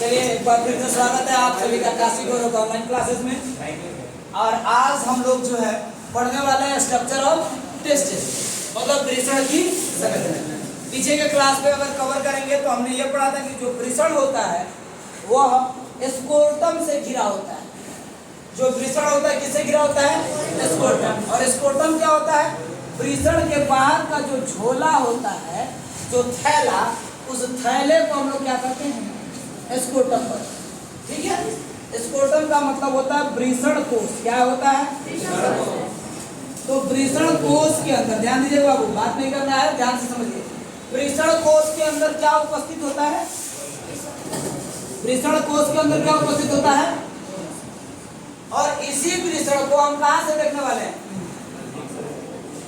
चलिए एक बार फिर से स्वागत है आप सभी का काशी गौरव ऑनलाइन क्लासेस में। और आज हम लोग जो है पढ़ने वाले हैं स्ट्रक्चर ऑफ टेस्टिस, मतलब वृषण की संरचना। पीछे के क्लास में अगर कवर करेंगे तो हमने ये पढ़ा था कि जो वृषण होता है वह स्कोर्टम से घिरा होता है। जो वृषण होता है किससे घिरा होता है? स्कोर्टम। और स्कोर्टम क्या होता है? वृषण के बाहर का जो झोला होता है, जो थैला, उस थैले को हम लोग क्या कहते हैं? स्कोर्टम पर। ठीक है, स्कोर्टम का मतलब होता है वृषण कोश। क्या होता है? तो वृषण कोश के अंदर ध्यान दीजिए बाबू, बात नहीं करना है, ध्यान से समझिए। वृषण कोश के अंदर क्या उपस्थित होता है? वृषण कोश के अंदर क्या उपस्थित होता है? और इसी वृषण को हम कहां से देखने वाले हैं?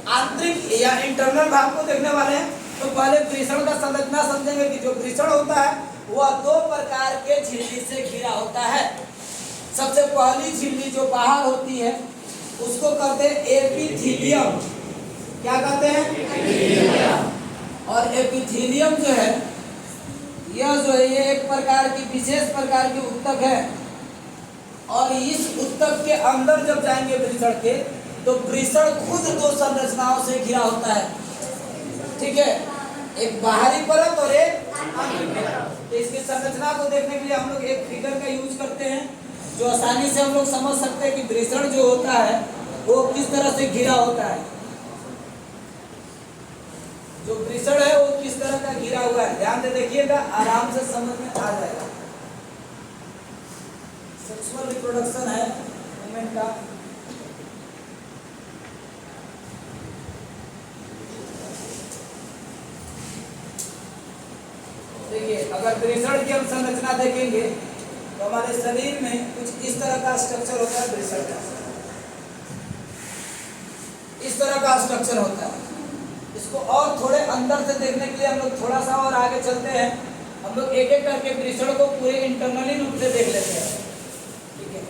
आंतरिक या इंटरनल भाग को देखने वाले हैं। तो पहले वृषण का संरचना समझेंगे कि जो वृषण होता है वह दो प्रकार के झिल्ली से घिरा होता है। सबसे पहली झिल्ली जो बाहर होती है उसको कहते हैं एपिथीलियम। क्या कहते हैं? और एपिथीलियम जो है यह जो है ये एक प्रकार की विशेष प्रकार की उत्तक है। और इस उत्तक के अंदर जब जाएंगे वृषण के, तो वृषण खुद दो संरचनाओं से घिरा होता है। ठीक है, एक बाहरी परत और एक आंतरिक परत। तो इसकी संरचना को देखने के लिए हम लोग एक फिगर का यूज करते हैं, जो आसानी से हम लोग समझ सकते हैं कि वृषण जो होता है वो किस तरह से घिरा होता है। जो वृषण है वो किस तरह का घिरा हुआ है, ध्यान से देखिएगा, आराम से समझ में आ जाएगा। सेक्सुअल रिप्रोडक्शन है वुमेन का। देखिए, अगर वृषण की हम संरचना देखेंगे तो हमारे शरीर में कुछ इस तरह का स्ट्रक्चर होता है। वृषण का इस तरह का स्ट्रक्चर होता है। इसको और थोड़े अंदर से देखने के लिए हम लोग थोड़ा सा और आगे चलते हैं। हम लोग एक एक करके वृषण को पूरे इंटरनली रूप से देख लेते हैं। ठीक है,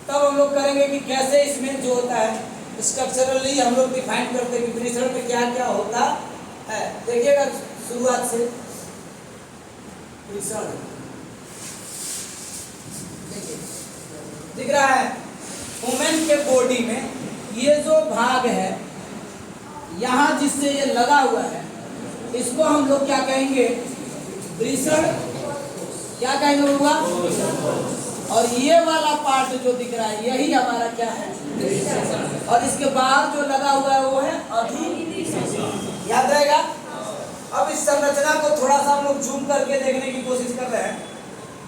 तब हम लोग करेंगे कि कैसे इसमें जो होता है स्ट्रक्चरली हम लोग डिफाइन करते हैं कि वृषण में क्या क्या होता है। देखिएगा शुरुआत से वृषण दिख रहा है। वुमेन के बॉडी में ये जो भाग है यहाँ जिससे ये लगा हुआ है, इसको हम लोग क्या कहेंगे? वृषण। क्या कहेंगे होगा? और ये वाला पार्ट जो दिख रहा है यही हमारा क्या है? और इसके बाहर जो लगा हुआ है वो है अधि। याद रहेगा। अब इस संरचना को थोड़ा सा हम लोग जूम करके देखने की कोशिश कर रहे हैं,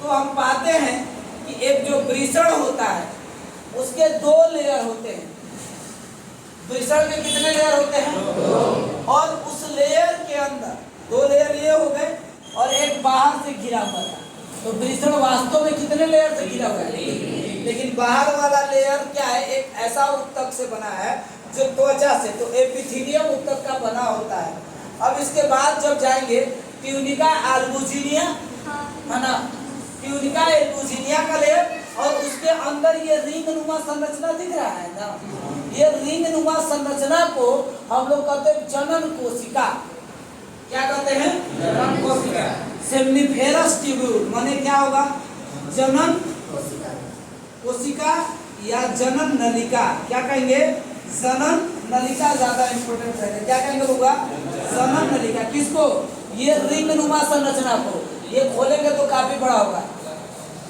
तो हम पाते हैं कि एक जो वृषण होता है उसके दो लेयर होते हैं। वृषण के कितने लेयर होते हैं? और उस लेयर के अंदर दो लेयर ये हो गए और एक बाहर से घिरा हुआ था। तो वृषण वास्तव में कितने लेयर से घिरा हुआ है? लेकिन बाहर वाला लेयर क्या है? एक ऐसा उत्तक से बना है जो त्वचा से, तो एपिथीलियम उत्तक का बना होता है। अब इसके बाद जब जाएंगे ट्यूनिका एल्बुजिनिया, है ना, ट्यूनिका एल्बुजिनिया का लेयर, और उसके अंदर ये रिंग नुमा संरचना दिख रहा है ना, ये रिंग नुमा संरचना को हम लोग कहते हैं जनन कोशिका। क्या कहते हैं? जनन कोशिका। सेमनीफेरस ट्यूब्यूल माने क्या होगा? जनन कोशिका या जनन नलिका। क्या कहेंगे? जनन नलिका ज्यादा इंपोर्टेंट है। क्या कहेंगे होगा? जनन नलिका। किसको? ये रिंग नुमा संरचना को। ये खोलेंगे तो काफी बड़ा होगा।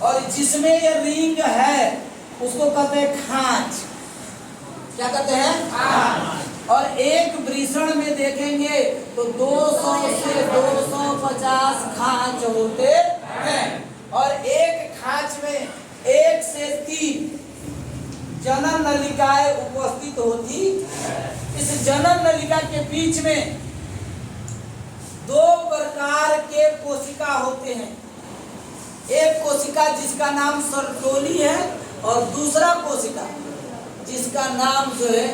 और जिसमें ये रिंग है उसको कहते हैं खांच। क्या कहते हैं? खांच। और एक वृषण में देखेंगे तो 200 से 250 खांच होते हैं। और एक खांच में 1 से 3 जनन नलिकाएं उपस्थित होती है। इस जनन नलिका के बीच में दो प्रकार के कोशिका होते हैं। एक कोशिका जिसका नाम सर्टोली है और दूसरा कोशिका जिसका नाम जो है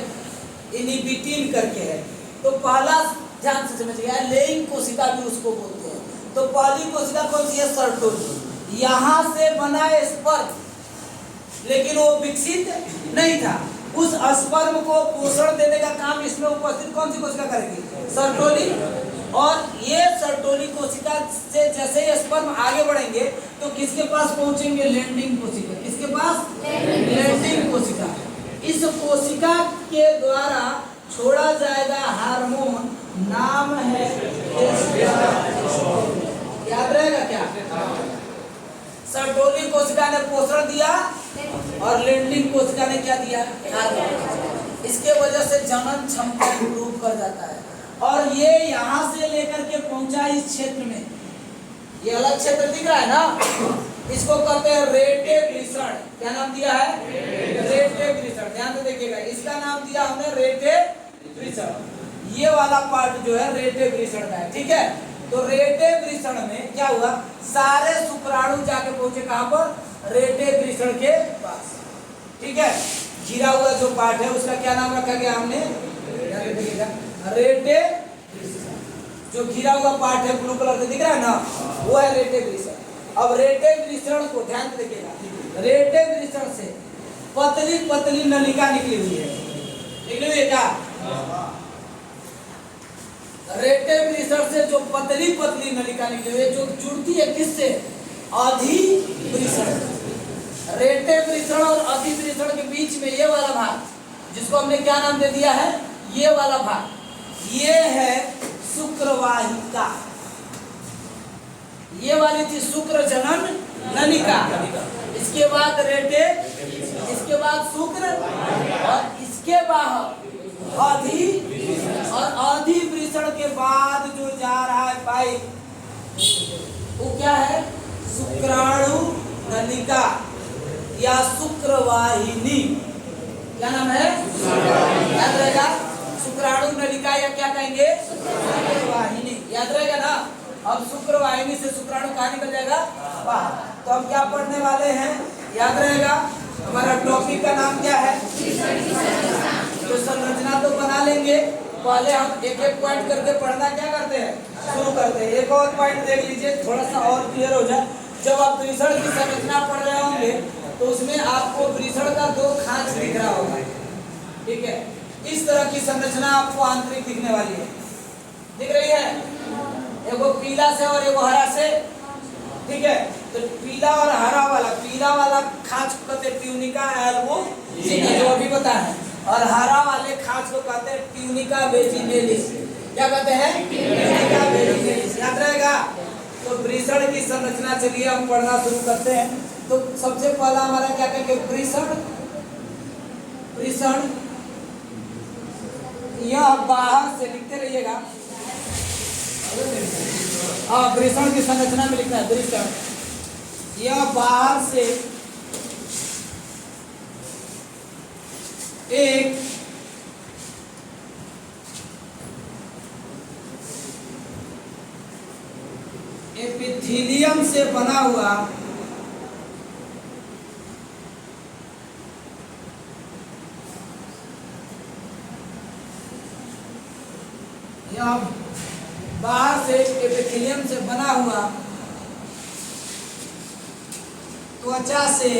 इनिबिटिन करके है। तो पहला ध्यान से समझिएगा, लेइंग कोशिका भी उसको बोलते हैं। तो पहली कोशिका कौन सी है? सर्टोली। यहाँ से बना स्पर्म, लेकिन वो विकसित नहीं था। उस स्पर्म को पोषण देने का काम इसमें उपस्थित कौन सी कोशिका करेगी? सर्टोली। और ये सर्टोली कोशिका से जैसे ही स्पर्म आगे बढ़ेंगे तो किसके पास पहुंचेंगे? लैंडिंग कोशिका। किसके पास? लैंडिंग कोशिका। इस कोशिका के द्वारा छोड़ा जाएगा हार्मोन, नाम है टेस्टोस्टेरोन। याद रहेगा क्या? सर्टोली कोशिका ने पोषण दिया और लैंडिंग कोशिका ने क्या दिया? हार्मोन। इसके वजह से जनन क्षमता इंप्रूव कर जाता है। और ये यहाँ से लेकर के पहुंचा इस क्षेत्र में, ये अलग क्षेत्र दिख रहा है ना, इसको कहते हैं रेटे ग्लिसर्ड। क्या नाम दिया है? रेटे ग्लिसर्ड। ध्यान से देखिएगा, इसका नाम दिया हमने रेटे ग्लिसर्ड। ये वाला पार्ट जो है रेटे ग्लिसर्ड का है, ठीक है। तो रेटे ग्लिसर्ड में क्या हुआ? सारे शुक्राणु जाके पहुंचे कहां पर? रेटे ग्लिसर्ड के पास, ठीक है। घिरा हुआ जो पार्ट है उसका क्या नाम रखा गया हमने? रेटे ग्लिसर्ड। जो घिरा हुआ पार्ट है ब्लू कलर से दिख रहा है ना, वो है रेटे ग्लिसर्ड। अब रेटे ग्लिसर्ड को ध्यान से देखिएगा, रेटे ग्लिसर्ड से पतली पतली नलिका निकली हुई है। निकली हुई है क्या? रेटे ग्लिसर्ड से जो पतली पतली नलिका निकली हुई है, जो जुड़ती है किससे? अधिवृषण। रेटे ग्लिसर्ड और अधिवृषण के बीच में ये वाला भाग, जिसको हमने क्या नाम दे दिया है? ये वाला भाग, ये है शुक्रवाहिका। ये वाली थी शुक्र जनन नलिका। इसके बाद रेटे, इसके बाद शुक्र, और इसके बाद अधि, और अधिवृषण के बाद जो जा रहा है पाइप, वो क्या है? शुक्राणु नलिका या शुक्रवाहिनी। क्या नाम है? याद रहेगा? शुक्राणु नलिका या क्या कहेंगे? शुक्रवाहिनी। याद रहेगा ना? अब शुक्रवाहिनी से शुक्राणु कहाँ निकल जाएगा? बाहर। तो हम क्या पढ़ने वाले हैं? याद रहेगा? हमारा टॉपिक का नाम क्या है? तो संरचना तो बना लेंगे, पहले हम एक एक पॉइंट करके पढ़ना क्या करते हैं? शुरू करते हैं। एक और पॉइंट देख लीजिए, थोड़ा सा और क्लियर हो जाए। जब आप वृषण की संरचना पढ़ रहे होंगे तो उसमें आपको वृषण का दो खांच दिख रहा होगा, ठीक है। इस तरह की संरचना आपको आंतरिक दिखने वाली है, दिख रही है? एगो पीला से और एगो हरा से, ठीक है। तो पीला और हरा वाला, पीला वाला खांच को कहते हैं ट्यूनिका एल्बुजिना, जो अभी पता है, और हरा वाले खांच को कहते हैं ट्यूनिका वेजिनेलिस। क्या कहते हैं? Tunica vaginalis. याद रहेगा? तो वृषण की संरचना चलिए हम पढ़ना शुरू करते हैं। तो सबसे पहला हमारा क्या कहेंगे? वृषण। वृषण यह बाहर से, लिखते रहिएगा, हाँ, वृषण की संरचना में लिखना है वृषण। यह बाहर से एक एपिथेलियम से बना हुआ यह बाहर से एपिथेलियम से बना हुआ त्वचा से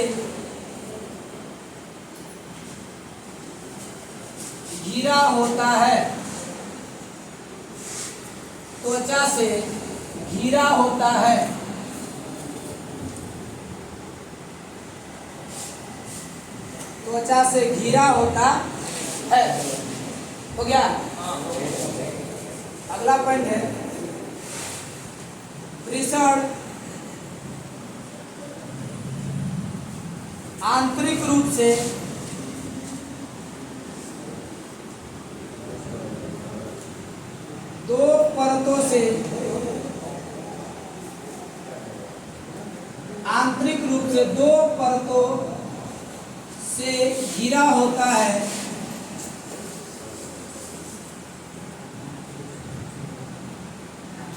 घिरा होता है, त्वचा से घिरा होता है। त्वचा से घिरा होता है। हो गया? अगला पॉइंट है वृषण आंतरिक रूप से दो परतों से, आंतरिक रूप से दो परतों से घिरा होता है।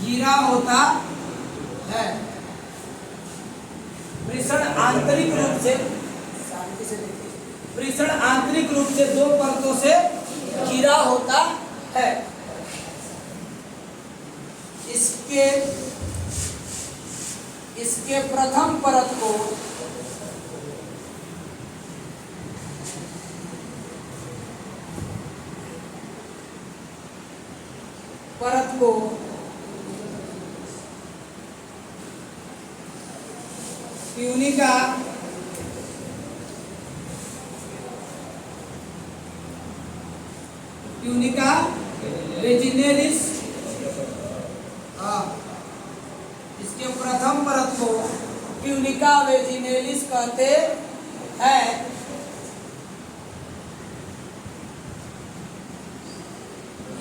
घिरा होता है। वृषण आंतरिक रूप से, शांति से देखिए, वृषण आंतरिक रूप से दो परतों से घिरा होता है। इसके प्रथम परत को ट्यूनिका वेजिनेलिस, इसके प्रथम परत को ट्यूनिका वेजिनेलिस कहते हैं।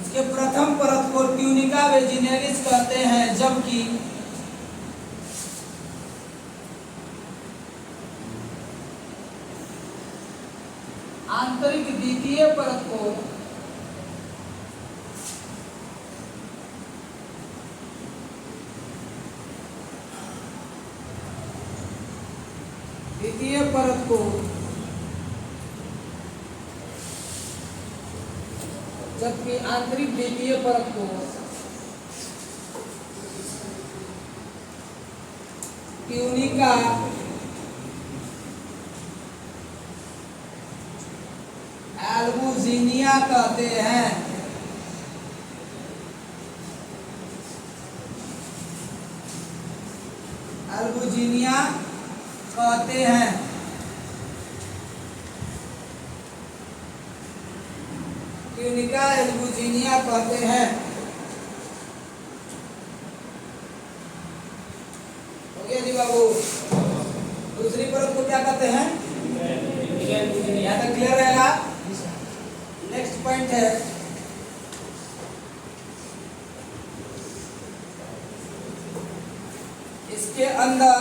इसके प्रथम परत को ट्यूनिका वेजिनेलिस कहते हैं, जबकि आंतरिक द्वितीय परत को जबकि आंतरिक द्वितीय परत को ट्यूनिका एल्बुजिनिया कहते हैं। एल्बुजिनिया कहते हैं। ट्यूनिका एल्बुजिनिया कहते हैं। हो गया जी बाबू। दूसरी परत को क्या कहते हैं? यहाँ तक क्लियर रहेगा। नेक्स्ट पॉइंट है इसके अंदर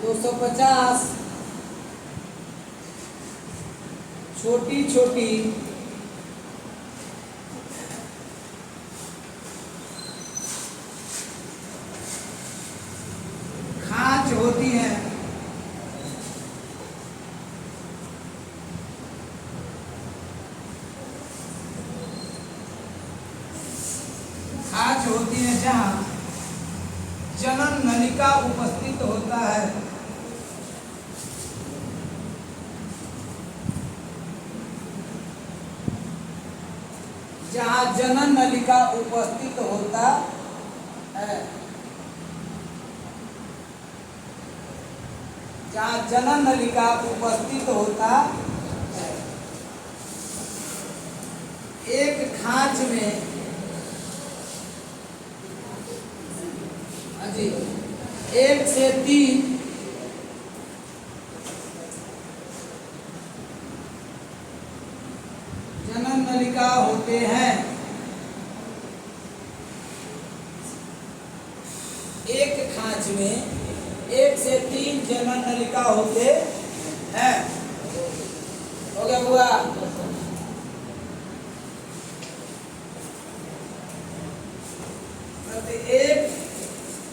250 छोटी छोटी खांच होती हैं। खांच होती है जहां जनन नलिका उपस्थित होता है। जहां जनन नलिका उपस्थित होता है। जहां जनन नलिका उपस्थित होता है। एक खांच में जी 1 से 3 जनन नलिका होते हैं। एक खांच में 1 से 3 जनन नलिका होते हैं। हो गया बुआ? प्रत्येक